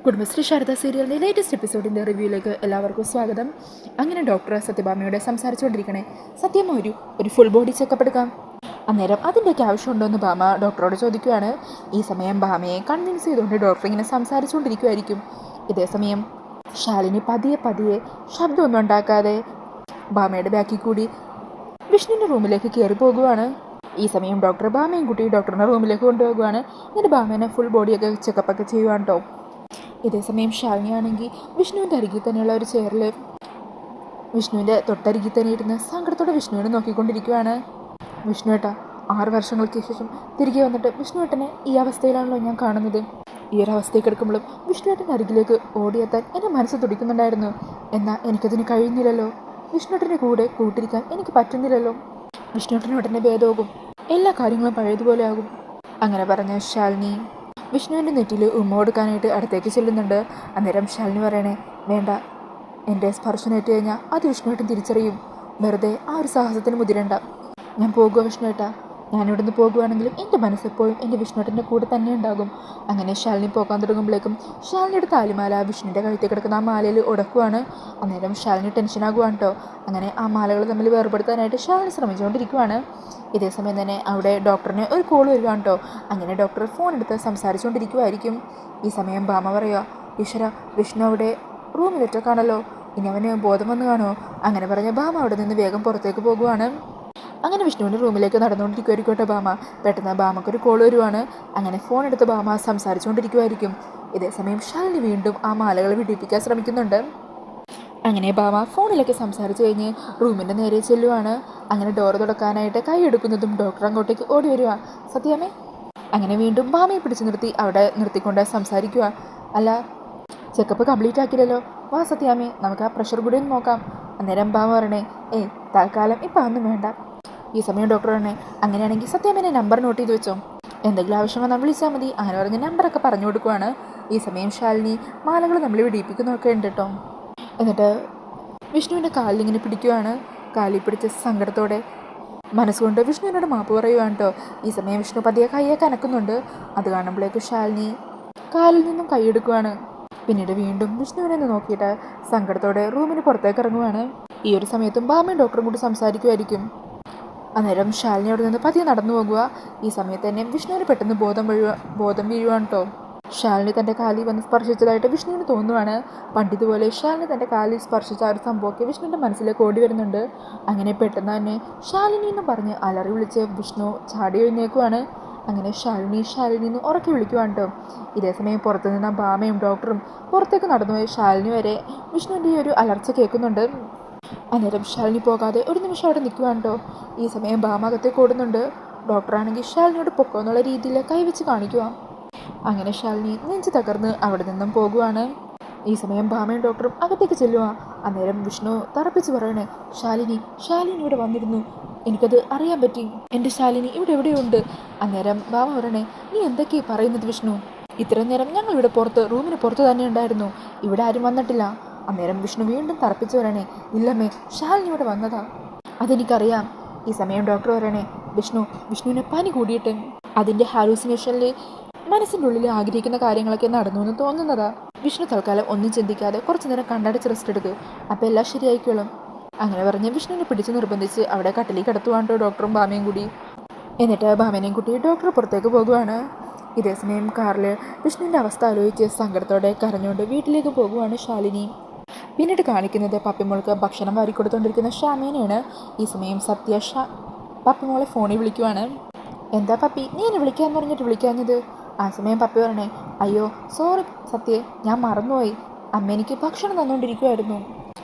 കുടുംബശ്രീ ശാരദ സീരിയലിൻ്റെ ലേറ്റസ്റ്റ് എപ്പിസോഡിൻ്റെ റിവ്യൂയിലേക്ക് എല്ലാവർക്കും സ്വാഗതം. അങ്ങനെ ഡോക്ടർ സത്യഭാമയോട് സംസാരിച്ചുകൊണ്ടിരിക്കണേ, സത്യമ്മ ഒരു ഫുൾ ബോഡി ചെക്കപ്പ് എടുക്കാം. അന്നേരം അതിൻ്റെയൊക്കെ ആവശ്യമുണ്ടോ എന്ന് ഭാമ ഡോക്ടറോട് ചോദിക്കുകയാണ്. ഈ സമയം ഭാമയെ കൺവിൻസ് ചെയ്തുകൊണ്ട് ഡോക്ടർ ഇങ്ങനെ സംസാരിച്ചുകൊണ്ടിരിക്കുമായിരിക്കും. ഇതേസമയം ശാലിനി പതിയെ ശബ്ദമൊന്നും ഉണ്ടാക്കാതെ ഭാമയുടെ ബാക്കിൽ കൂടി വിഷ്ണുവിൻ്റെ റൂമിലേക്ക് കയറി പോകുവാണ്. ഈ സമയം ഡോക്ടർ ഭാമയും കുട്ടി ഡോക്ടറിൻ്റെ റൂമിലേക്ക് കൊണ്ടുപോകുകയാണ്. എന്നിട്ട് ഭാമേനെ ഫുൾ ബോഡിയൊക്കെ ചെക്കപ്പൊക്കെ ചെയ്യുവാണ് കേട്ടോ. ഇതേസമയം ശാലിനിയാണെങ്കിൽ വിഷ്ണുവിൻ്റെ അരികിൽ തന്നെയുള്ള ഒരു ചെയറിൽ വിഷ്ണുവിൻ്റെ തൊട്ടരികിൽ തന്നെ ഇരുന്ന് സങ്കടത്തോടെ വിഷ്ണുവിനെ നോക്കിക്കൊണ്ടിരിക്കുകയാണ്. വിഷ്ണുവേട്ട 6 വർഷങ്ങൾക്ക് ശേഷം തിരികെ വന്നിട്ട് വിഷ്ണുവേട്ടനെ ഈ അവസ്ഥയിലാണല്ലോ ഞാൻ കാണുന്നത്. ഈ ഒരു അവസ്ഥയിൽ കിടക്കുമ്പോഴും വിഷ്ണുവേട്ടൻ്റെ അരികിലേക്ക് ഓടിയെത്താൻ എൻ്റെ മനസ്സ് തുടിക്കുന്നുണ്ടായിരുന്നു. എന്നാൽ എനിക്കതിന് കഴിയുന്നില്ലല്ലോ. വിഷ്ണുവേട്ടൻ്റെ കൂടെ കൂട്ടിരിക്കാൻ എനിക്ക് പറ്റുന്നില്ലല്ലോ. വിഷ്ണുവേട്ടനുടനെ ഭേദമാകും, എല്ലാ കാര്യങ്ങളും പഴയതുപോലെ ആകും. അങ്ങനെ പറഞ്ഞ ശാലിനി വിഷ്ണുവിൻ്റെ നെറ്റിയിൽ ഉമ്മ കൊടുക്കാനായിട്ട് അടുത്തേക്ക് ചെല്ലുന്നുണ്ട്. അന്നേരം ശാലിനി പറയണേ, വേണ്ട, എൻ്റെ സ്പർശനേറ്റ് കഴിഞ്ഞാൽ അത് വിഷ്ണുവേട്ടൻ തിരിച്ചറിയും. വെറുതെ ആ ഒരു സാഹസത്തിന് മുതിരണ്ട. ഞാൻ പോകുക വിഷ്ണുവേട്ട. ഞാനിവിടുന്ന് പോകുകയാണെങ്കിലും എൻ്റെ മനസ്സെപ്പോഴും എൻ്റെ വിഷ്ണുവേട്ടൻ്റെ കൂടെ തന്നെ ഉണ്ടാകും. അങ്ങനെ ശാലിനി പോകാൻ തുടങ്ങുമ്പോഴേക്കും ശാലിനിയുടെ താലിമാല വിഷ്ണുവിൻ്റെ കഴുത്തിൽ കിടക്കുന്ന ആ മാലയിൽ ഉടക്കുവാണ്. അന്നേരം ശാലിനി ടെൻഷനാകുവാണ് കേട്ടോ. അങ്ങനെ ആ മാലകൾ തമ്മിൽ വേർപെടുത്താനായിട്ട് ശാലിനി ശ്രമിച്ചുകൊണ്ടിരിക്കുവാണ്. ഇതേസമയം തന്നെ അവിടെ ഡോക്ടറിന് ഒരു കോൾ വരുവാണ് കേട്ടോ. അങ്ങനെ ഡോക്ടർ ഫോൺ എടുത്ത് സംസാരിച്ചുകൊണ്ടിരിക്കുമായിരിക്കും. ഈ സമയം ഭാമ പറയുക, ഈശ്വര, വിഷ്ണു അവിടെ റൂമിലൊറ്റക്കാണല്ലോ, ഇനി അവന് ബോധം വന്ന് കാണുമോ? അങ്ങനെ പറഞ്ഞ ഭാമ അവിടെ നിന്ന് വേഗം പുറത്തേക്ക് പോകുവാണ്. അങ്ങനെ വിഷ്ണുവിൻ്റെ റൂമിലേക്ക് നടന്നുകൊണ്ടിരിക്കുമായിരിക്കും കേട്ടോ ഭാമ. പെട്ടെന്ന് ഭാമക്കൊരു കോൾ വരുവാണ്. അങ്ങനെ ഫോൺ എടുത്ത് ഭാമ സംസാരിച്ചുകൊണ്ടിരിക്കുമായിരിക്കും. ഇതേസമയം ശാലിനി വീണ്ടും ആ മാലകൾ വിടിപ്പിക്കാൻ ശ്രമിക്കുന്നുണ്ട്. അങ്ങനെ ഭാമ ഫോണിലൊക്കെ സംസാരിച്ച് കഴിഞ്ഞ് റൂമിൻ്റെ നേരെ ചെല്ലുവാണ്. അങ്ങനെ ഡോറ് തുറക്കാനായിട്ട് കൈ എടുക്കുന്നതും ഡോക്ടർ അങ്ങോട്ടേക്ക് ഓടി വരിക. സത്യാമ്മേ. അങ്ങനെ വീണ്ടും ഭാമയെ പിടിച്ചു നിർത്തി അവിടെ നിർത്തിക്കൊണ്ട് സംസാരിക്കുക. അല്ല, ചെക്കപ്പ് കംപ്ലീറ്റ് ആക്കിയില്ലല്ലോ, വാ സത്യാമ്മേ, നമുക്ക് ആ പ്രഷർ കൂടി ഒന്ന് നോക്കാം. അന്നേരം ഭാമ പറയണേ, തൽക്കാലം ഇപ്പം ഒന്നും വേണ്ട. ഈ സമയം ഡോക്ടർ പറഞ്ഞേ, അങ്ങനെയാണെങ്കിൽ സത്യാമ്മേനെ നമ്പർ നോട്ട് ചെയ്ത് വെച്ചോ, എന്തെങ്കിലും ആവശ്യം വന്നാൽ വിളിച്ചാൽ മതി. അങ്ങനെ പറഞ്ഞ് നമ്പറൊക്കെ പറഞ്ഞു കൊടുക്കുവാണ്. ഈ സമയം ശാലിനി മാലകൾ നമ്മൾ വിടിയിപ്പിക്കുന്നൊക്കെ ഉണ്ട് കേട്ടോ. എന്നിട്ട് വിഷ്ണുവിൻ്റെ കാലിലിങ്ങനെ പിടിക്കുവാണ്. കാലിൽ പിടിച്ച് സങ്കടത്തോടെ മനസ്സുകൊണ്ട് വിഷ്ണുവിനോട് മാപ്പ് പറയുവാണ് കേട്ടോ. ഈ സമയം വിഷ്ണു പതിയെ കൈയൊക്കെ അനക്കുന്നുണ്ട്. അത് കാണുമ്പോഴേക്ക് ശാലിനി കാലിൽ നിന്നും കൈയെടുക്കുവാണ്. പിന്നീട് വീണ്ടും വിഷ്ണുവിനെ നോക്കിയിട്ട് സങ്കടത്തോടെ റൂമിന് പുറത്തേക്ക് ഇറങ്ങുവാണ്. ഈ ഒരു സമയത്തും ഭാമയും ഡോക്ടറും കൂടി സംസാരിക്കുമായിരിക്കും. അന്നേരം ശാലിനി അവിടെ നിന്ന് പതിയെ നടന്നു പോകുക. ഈ സമയത്ത് തന്നെ വിഷ്ണുവിന് പെട്ടെന്ന് ബോധം വീഴുവാണ് കേട്ടോ. ശാലിനി തൻ്റെ കാലിൽ വന്ന് സ്പർശിച്ചതായിട്ട് വിഷ്ണുവിന് തോന്നുവാണ്. പണ്ടിതുപോലെ ശാലിനി തൻ്റെ കാലിൽ സ്പർശിച്ച ആ ഒരു സംഭവമൊക്കെ വിഷ്ണുവിൻ്റെ മനസ്സിലേക്ക് ഓടി വരുന്നുണ്ട്. അങ്ങനെ പെട്ടെന്ന് തന്നെ ശാലിനി എന്ന് പറഞ്ഞ് അലറി വിളിച്ച് വിഷ്ണു ചാടി എഴുന്നേക്കുവാണ്. അങ്ങനെ ശാലിനി എന്ന് ഉറക്കി വിളിക്കുവാണ് കേട്ടോ. ഇതേസമയം പുറത്തു നിന്ന് ഭാമയും ഡോക്ടറും പുറത്തേക്ക് നടന്നുപോയി ശാലിനി വരെ വിഷ്ണുവിൻ്റെ ഈ ഒരു അലർച്ച കേൾക്കുന്നുണ്ട്. അന്നേരം ശാലിനി പോകാതെ ഒരു നിമിഷം അവിടെ നിൽക്കുവാണ് കേട്ടോ. ഈ സമയം ഭാമ അകത്തേക്ക് ഓടുന്നുണ്ട്. ഡോക്ടറാണെങ്കിൽ ശാലിനിയോട് പൊക്കോ എന്നുള്ള രീതിയിൽ കൈവച്ച് കാണിക്കുക. അങ്ങനെ ശാലിനി നെഞ്ച് തകർന്ന് അവിടെ നിന്നും പോകുവാണ്. ഈ സമയം ഭാമയും ഡോക്ടറും അകത്തേക്ക് ചെല്ലുക. അന്നേരം വിഷ്ണു തറപ്പിച്ച് പറയണേ, ശാലിനി ഇവിടെ വന്നിരുന്നു, എനിക്കത് അറിയാൻ പറ്റി, എൻ്റെ ശാലിനി ഇവിടെ എവിടെയുണ്ട്. അന്നേരം ഭാമ പറയണേ, നീ എന്തൊക്കെയാണ് പറയുന്നത് വിഷ്ണു? ഇത്രയും നേരം ഞങ്ങളിവിടെ റൂമിന് പുറത്ത് തന്നെ ഉണ്ടായിരുന്നു, ഇവിടെ ആരും വന്നിട്ടില്ല. അന്നേരം വിഷ്ണു വീണ്ടും തറപ്പിച്ച് പറയണേ, ഇല്ലമ്മേ, ശാലിനി ഇവിടെ വന്നതാ, അതെനിക്കറിയാം. ഈ സമയം ഡോക്ടർ പറയണേ, വിഷ്ണുവിന് പനി കൂടിയിട്ട് അതിൻ്റെ ഹാലൂസിനേഷനിൽ മനസ്സിൻ്റെ ഉള്ളിൽ ആഗ്രഹിക്കുന്ന കാര്യങ്ങളൊക്കെ നടന്നു എന്ന് തോന്നുന്നതാ. വിഷ്ണു തൽക്കാലം ഒന്നും ചിന്തിക്കാതെ കുറച്ചു നേരം കണ്ണടച്ച് റെസ്റ്റ് എടുക്കുക, അപ്പോൾ എല്ലാം ശരിയായിക്കോളും. അങ്ങനെ പറഞ്ഞ് വിഷ്ണുവിനെ പിടിച്ച് നിർബന്ധിച്ച് അവിടെ കട്ടിലേക്ക് കിടത്തുവാണ്ടോ ഡോക്ടറും ഭാമയും കൂടി. എന്നിട്ട് ഭാമേനെയും കുട്ടി ഡോക്ടർ പുറത്തേക്ക് പോകുവാണ്. ഇതേസമയം കാറിൽ വിഷ്ണുവിൻ്റെ അവസ്ഥ ആലോചിച്ച് സങ്കടത്തോടെ കരഞ്ഞുകൊണ്ട് വീട്ടിലേക്ക് പോകുവാണ് ശാലിനി. പിന്നീട് കാണിക്കുന്നത് പപ്പിമോൾക്ക് ഭക്ഷണം വാരിക്കൊടുത്തുകൊണ്ടിരിക്കുന്ന ശ്യാമേനെയാണ്. ഈ സമയം സത്യ പപ്പിമോളെ ഫോണിൽ വിളിക്കുവാണ്. എന്താ പപ്പി, നീ എന്നെ വിളിക്കാമെന്ന് പറഞ്ഞിട്ട് വിളിക്കാഞ്ഞത്? ആ സമയം പപ്പി പറയണേ, അയ്യോ സോറി സത്യ, ഞാൻ മറന്നുപോയി, അമ്മ എനിക്ക് ഭക്ഷണം തന്നുകൊണ്ടിരിക്കുമായിരുന്നു.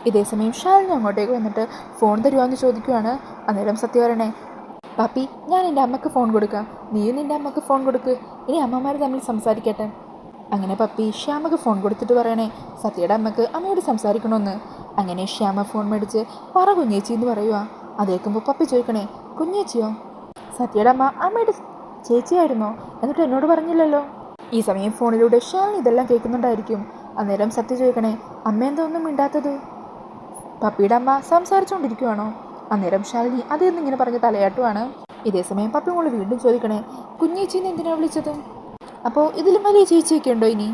ഇതേസമയം ശാലിനി അങ്ങോട്ടേക്ക് വന്നിട്ട് ഫോൺ തരുവാന്ന് ചോദിക്കുവാണ്. അന്നേരം സത്യ പറയണേ, പപ്പി, ഞാൻ എൻ്റെ അമ്മക്ക് ഫോൺ കൊടുക്കാം, നീയും നിൻ്റെ അമ്മക്ക് ഫോൺ കൊടുക്ക്, ഇനി അമ്മമാർ തമ്മിൽ സംസാരിക്കട്ടെ. അങ്ങനെ പപ്പി ശ്യാമക്ക് ഫോൺ കൊടുത്തിട്ട് പറയണേ, സത്യയുടെ അമ്മക്ക് അമ്മയോട് സംസാരിക്കണമെന്ന്. അങ്ങനെ ശ്യാമ ഫോൺ മേടിച്ച് പറ കുഞ്ഞേച്ചി എന്ന് പറയുക. അതേക്കുമ്പോൾ പപ്പി ചോദിക്കണേ, കുഞ്ഞേച്ചിയോ? സത്യയുടെ അമ്മയുടെ ചേച്ചിയായിരുന്നോ? എന്നിട്ട് എന്നോട് പറഞ്ഞില്ലല്ലോ. ഈ സമയം ഫോണിലൂടെ ശ്യാമ ഇതെല്ലാം കേൾക്കുന്നുണ്ടായിരിക്കും. അന്നേരം സത്യ ചോദിക്കണേ, അമ്മ എന്താ ഒന്നും മിണ്ടാത്തത്? പപ്പിയുടെ അമ്മ സംസാരിച്ചുകൊണ്ടിരിക്കുവാണോ? അന്നേരം ശാലിനി അതെന്ന് ഇങ്ങനെ പറഞ്ഞ് തലയാട്ടുവാണ്. ഇതേസമയം പപ്പി മോള് വീണ്ടും ചോദിക്കണേ, കുഞ്ഞേച്ചിന്ന് എന്തിനാണ് വിളിച്ചത്? അപ്പോൾ ഇതിലും വലിയ ചേച്ചിയൊക്കെ ഉണ്ടോ ഇനി?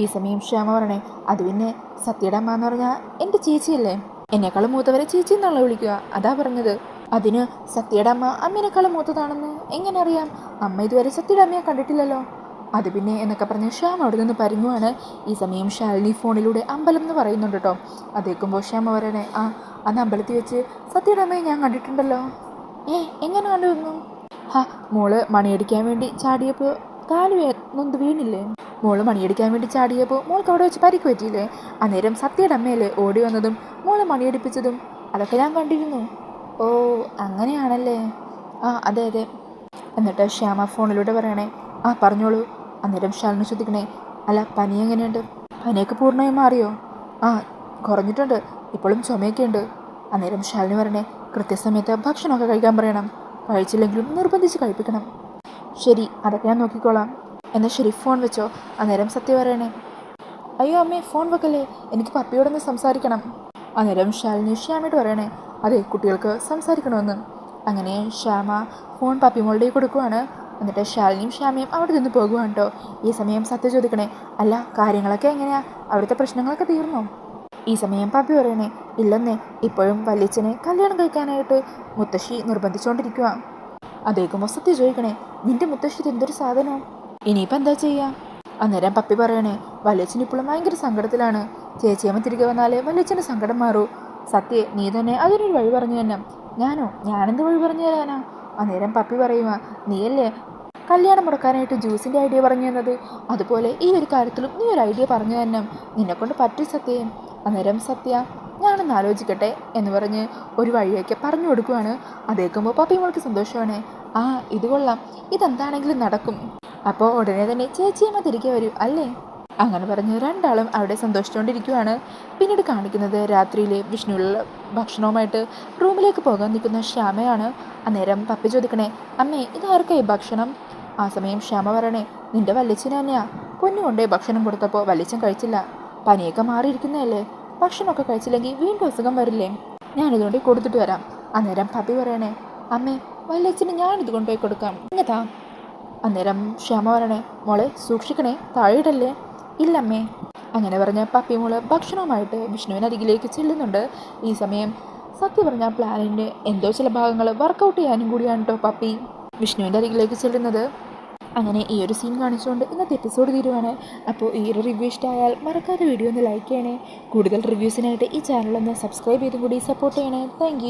ഈ സമയം ശ്യാമ പറയണേ അത് പിന്നെ സത്യയുടെ അമ്മ എന്ന് പറഞ്ഞാൽ എൻ്റെ ചേച്ചിയല്ലേ, എന്നെക്കാളും മൂത്തവരെ ചേച്ചി എന്നുള്ള വിളിക്കുക, അതാ പറഞ്ഞത്. അതിന് സത്യയുടെ അമ്മ അമ്മേനേക്കാളും മൂത്തതാണെന്ന് എങ്ങനെ അറിയാം? അമ്മ ഇതുവരെ സത്യയുടെ അമ്മയെ കണ്ടിട്ടില്ലല്ലോ. അത് പിന്നെ എന്നൊക്കെ പറഞ്ഞ് ശ്യാമ അവിടെ നിന്ന് പരുങ്ങുവാണ്. ഈ സമയം ശാലിനി ഫോണിലൂടെ അമ്പലം എന്ന് പറയുന്നുണ്ട് കേട്ടോ. അതേക്കുമ്പോൾ ശ്യാമ പറയണേ അന്ന് അമ്പലത്തിൽ വെച്ച് സത്യയുടെ അമ്മയെ ഞാൻ കണ്ടിട്ടുണ്ടല്ലോ. എങ്ങനെ കണ്ടുവന്നു? മോള് മണിയടിക്കാൻ വേണ്ടി ചാടിയപ്പോൾ കാല് നൊന്ത് വീണില്ലേ? മോള് മണിയടിക്കാൻ വേണ്ടി ചാടിയപ്പോൾ മോൾക്ക് അവിടെ വെച്ച് പരിക്ക് പറ്റിയില്ലേ? അന്നേരം സത്യയുടെ അമ്മയല്ലേ ഓടി വന്നതും മോളെ മണിയടിപ്പിച്ചതും? അതൊക്കെ ഞാൻ കണ്ടിരുന്നു. ഓ അങ്ങനെയാണല്ലേ. അതെ അതെ. എന്നിട്ട് ശ്യാമ ഫോണിലൂടെ പറയണേ പറഞ്ഞോളൂ. അന്നേരം ശാലിനി ശ്രദ്ധിക്കണേ അല്ല പനി എങ്ങനെയുണ്ട്? പനിയൊക്കെ പൂർണ്ണമായും മാറിയോ? കുറഞ്ഞിട്ടുണ്ട്, ഇപ്പോഴും ചുമയൊക്കെ ഉണ്ട്. അന്നേരം ശാലിനി പറയണേ കൃത്യസമയത്ത് ഭക്ഷണമൊക്കെ കഴിക്കാൻ പറയണം, കഴിച്ചില്ലെങ്കിലും നിർബന്ധിച്ച് കഴിപ്പിക്കണം. ശരി, അതൊക്കെ ഞാൻ നോക്കിക്കോളാം. എന്നാൽ ശരി, ഫോൺ വെച്ചോ. അന്നേരം സത്യ പറയണേ അയ്യോ അമ്മേ ഫോൺ വെക്കല്ലേ, എനിക്ക് പപ്പിയോടൊന്ന് സംസാരിക്കണം. അന്നേരം ശാലിനി ശ്യാമയോട് പറയണേ അതെ കുട്ടികൾക്ക് സംസാരിക്കണമെന്ന്. അങ്ങനെ ശ്യാമ ഫോൺ പപ്പിമോളുടെ കൊടുക്കുവാണ്. എന്നിട്ട് ശാലിനിയും ശ്യാമയും അവിടെ നിന്ന് പോകുവാണ് കേട്ടോ. ഈ സമയം സത്യ ചോദിക്കണേ അല്ല കാര്യങ്ങളൊക്കെ എങ്ങനെയാ, അവിടുത്തെ പ്രശ്നങ്ങളൊക്കെ തീർന്നോ? ഈ സമയം പപ്പി പറയണേ ഇല്ലെന്നേ, ഇപ്പോഴും വല്യച്ഛനെ കല്യാണം കഴിക്കാനായിട്ട് മുത്തശ്ശി നിർബന്ധിച്ചുകൊണ്ടിരിക്കുക. അതേക്കുമ്പോൾ സത്യ ചോദിക്കണേ നിന്റെ മുത്തശ്ശി എന്തൊരു സാധനം, ഇനിയിപ്പോൾ എന്താ ചെയ്യുക? അന്നേരം പപ്പി പറയണേ വല്യച്ഛൻ ഇപ്പോഴും ഭയങ്കര സങ്കടത്തിലാണ്, ചേച്ചിയമ്മ തിരികെ വന്നാലേ വല്യച്ഛൻ്റെ സങ്കടം മാറൂ. സത്യെ നീ തന്നെ അതിനൊരു വഴി പറഞ്ഞു തന്നെ. ഞാനെന്ത് വഴി പറഞ്ഞു തരാനാ? അന്നേരം പപ്പി പറയുക നീയല്ലേ കല്യാണം മുടക്കാനായിട്ട് ജ്യൂസിൻ്റെ ഐഡിയ പറഞ്ഞു തന്നത്, അതുപോലെ ഈ ഒരു കാര്യത്തിലും നീ ഒരു ഐഡിയ പറഞ്ഞു തന്നെ, നിന്നെക്കൊണ്ട് പറ്റും സത്യേ. അന്നേരം സത്യ ഞാനൊന്ന് ആലോചിക്കട്ടെ എന്ന് പറഞ്ഞ് ഒരു വഴിയൊക്കെ പറഞ്ഞു കൊടുക്കുവാണ്. അതേക്കുമ്പോൾ പപ്പി മോൾക്ക് സന്തോഷമാണ്. ഇത് കൊള്ളാം, ഇതെന്താണെങ്കിലും നടക്കും. അപ്പോൾ ഉടനെ തന്നെ ചേച്ചിയമ്മ തിരികെ വരും അല്ലേ? അങ്ങനെ പറഞ്ഞ് രണ്ടാളും അവിടെ സന്തോഷിച്ചുകൊണ്ടിരിക്കുവാണ്. പിന്നീട് കാണിക്കുന്നത് രാത്രിയിലെ വിഷ്ണുവിലുള്ള ഭക്ഷണവുമായിട്ട് റൂമിലേക്ക് പോകാൻ നിൽക്കുന്ന ശ്യാമയാണ്. അന്നേരം പപ്പി ചോദിക്കണേ അമ്മേ ഇതാർക്കായി ഭക്ഷണം? ആ സമയം ശ്യാമ പറയണേ നിന്റെ വല്യച്ഛന് തന്നെയാ, പൊന്നു കൊണ്ടേ ഭക്ഷണം കൊടുത്തപ്പോൾ വല്യച്ഛൻ കഴിച്ചില്ല, പനിയൊക്കെ മാറിയിരിക്കുന്നതല്ലേ, ഭക്ഷണമൊക്കെ കഴിച്ചില്ലെങ്കിൽ വീണ്ടും അസുഖം വരില്ലേ, ഞാനിതുകൊണ്ട് കൊടുത്തിട്ട് വരാം. അന്നേരം പപ്പി പറയണേ അമ്മേ വല്യച്ഛന് ഞാനിത് കൊണ്ടുപോയി കൊടുക്കാം, ഇങ്ങത്താ. അന്നേരം ശ്യാമ പറയണേ മോളെ സൂക്ഷിക്കണേ, താഴെയിടല്ലേ. ഇല്ലമ്മേ. അങ്ങനെ പറഞ്ഞ പപ്പി മോള് ഭക്ഷണവുമായിട്ട് വിഷ്ണുവിനരികിലേക്ക് ചെല്ലുന്നുണ്ട്. ഈ സമയം സത്യം പറഞ്ഞ പ്ലാനിൻ്റെ എന്തോ ചില ഭാഗങ്ങൾ വർക്കൗട്ട് ചെയ്യാനും കൂടിയാണ് കേട്ടോ പപ്പി വിഷ്ണുവിൻ്റെ അരികിലേക്ക് ചെല്ലുന്നത്. അങ്ങനെ ഈ ഒരു സീൻ കാണിച്ചുകൊണ്ട് ഇന്നത്തെ എപ്പിസോഡ് തീരുവാണ്. അപ്പോൾ ഈ ഒരു റിവ്യൂ ഇഷ്ടമായാൽ മറക്കാതെ വീഡിയോ ഒന്ന് ലൈക്ക് ചെയ്യണേ. കൂടുതൽ റിവ്യൂസിനായിട്ട് ഈ ചാനലൊന്ന് സബ്സ്ക്രൈബ് ചെയ്തും കൂടി സപ്പോർട്ട് ചെയ്യണേ. താങ്ക്